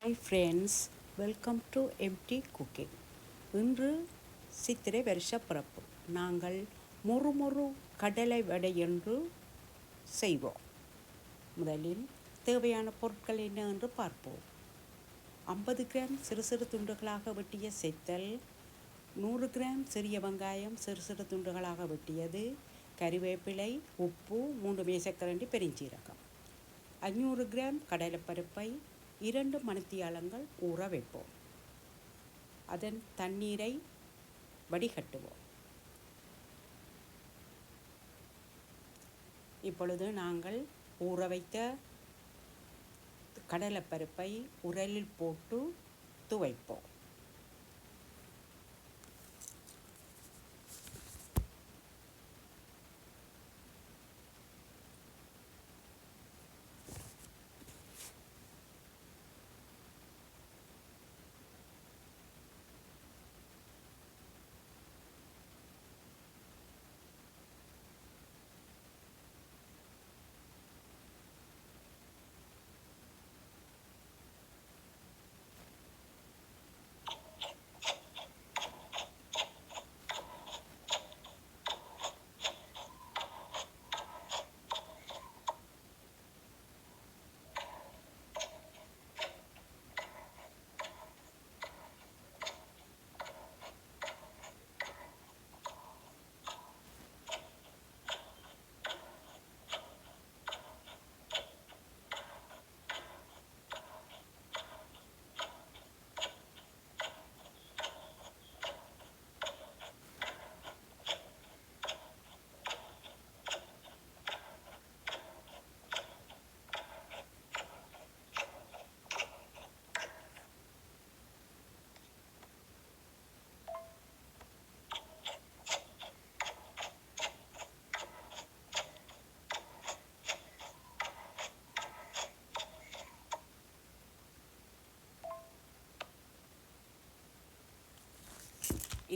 Hi friends, welcome to MT cooking. இன்று சித்திரை வருஷ பிறப்பு. நாங்கள் மொறு கடலை வடை என்று செய்வோம். முதலில் தேவையான பொருட்கள் என்ன என்று பார்ப்போம். 50 கிராம் சிறு சிறு துண்டுகளாக வெட்டிய செத்தல், 100 கிராம் சிறிய வெங்காயம் சிறு சிறு துண்டுகளாக வெட்டியது, கறிவேப்பிலை, உப்பு, 3 மேசக்கரண்டி பெருஞ்சீரகம். 500 கிராம் கடலைப்பருப்பை 2 மணித்தியாலங்கள் ஊற வைப்போம். அதன் தண்ணீரை வடிகட்டுவோம். இப்பொழுது நாங்கள் ஊற வைத்த கடலைப்பருப்பை உரலில் போட்டு துவைப்போம்.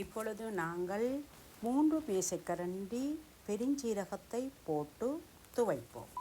இப்பொழுது நாங்கள் 3 மேசைக்கரண்டி பெருஞ்சீரகத்தை போட்டு துவைப்போம்.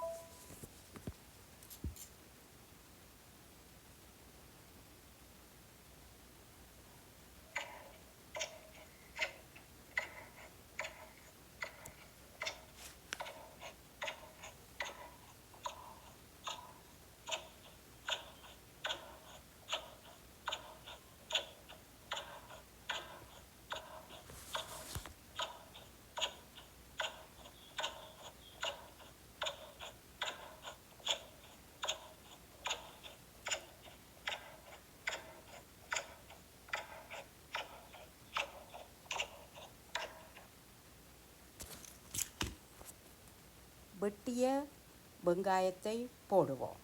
வெட்டிய வெங்காயத்தை போடுவோம்.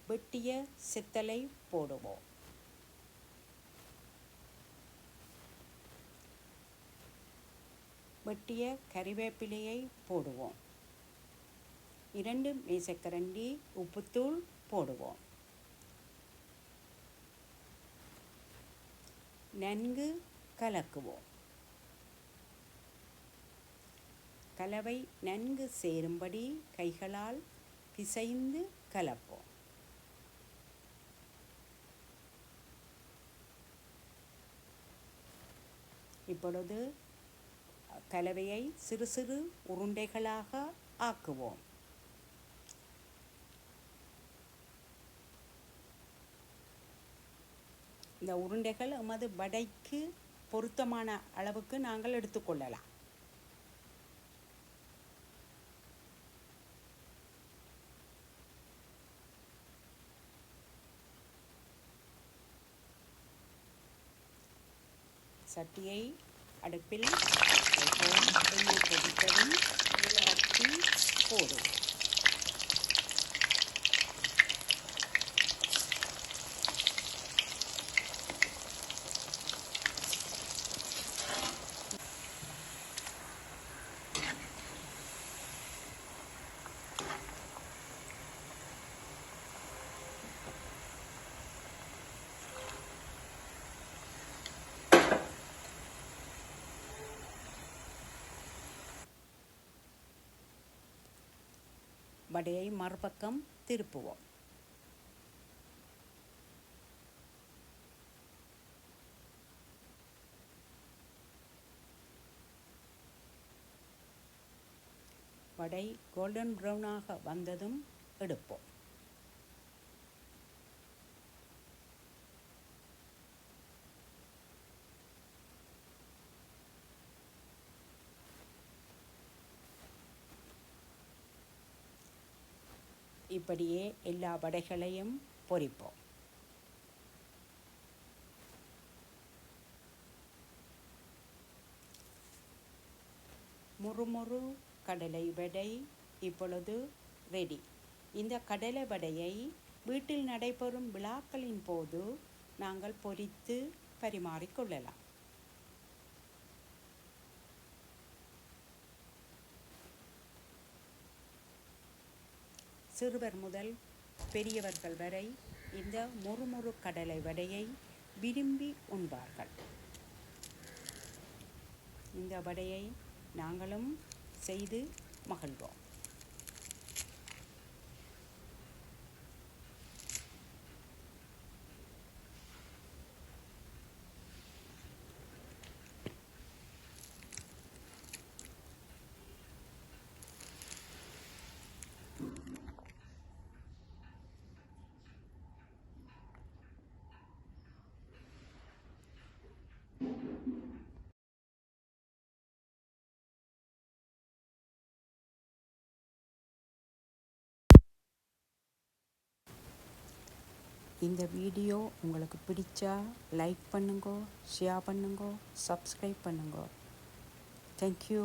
வெட்டிய செத்தலை போடுவோம். வெட்டிய கறிவேப்பிலையை போடுவோம். 2 மேசக்கரண்டி உப்புத்தூள் போடுவோம். நன்கு கலக்குவோம். கலவை நன்கு சேரும்படி கைகளால் பிசைந்து கலப்போம். இப்பொழுது கலவையை சிறு சிறு உருண்டைகளாக ஆக்குவோம். இந்த உருண்டைகள் எமது வடைக்கு பொருத்தமான அளவுக்கு நாங்கள் எடுத்துக்கொள்ளலாம். சட்டியை அடுப்பில் வைப்போம். எண்ணெய் கொதித்ததும் சட்டி போடுவோம். வடையை மறுபக்கம் திருப்புவோம். வடை கோல்டன் ப்ரௌனாக வந்ததும் எடுப்போம். இப்படியே எல்லா வடைகளையும் பொரிப்போம். முறுமுறு கடலை வடை இப்பொழுது ரெடி. இந்த கடலை வடையை வீட்டில் நடைபெறும் விழாக்களின் போது நாங்கள் பொரித்து பரிமாறிக்கொள்ளலாம். சிறுவர் முதல் பெரியவர்கள் வரை இந்த முறுமுறு கடலை வடையை விரும்பி உண்பார்கள். இந்த வடையை நாங்களும் செய்து மகிழ்வோம். இந்த வீடியோ உங்களுக்கு பிடிச்சா லைக் பண்ணுங்க, ஷேர் பண்ணுங்க, சப்ஸ்கிரைப் பண்ணுங்க. தேங்க்யூ.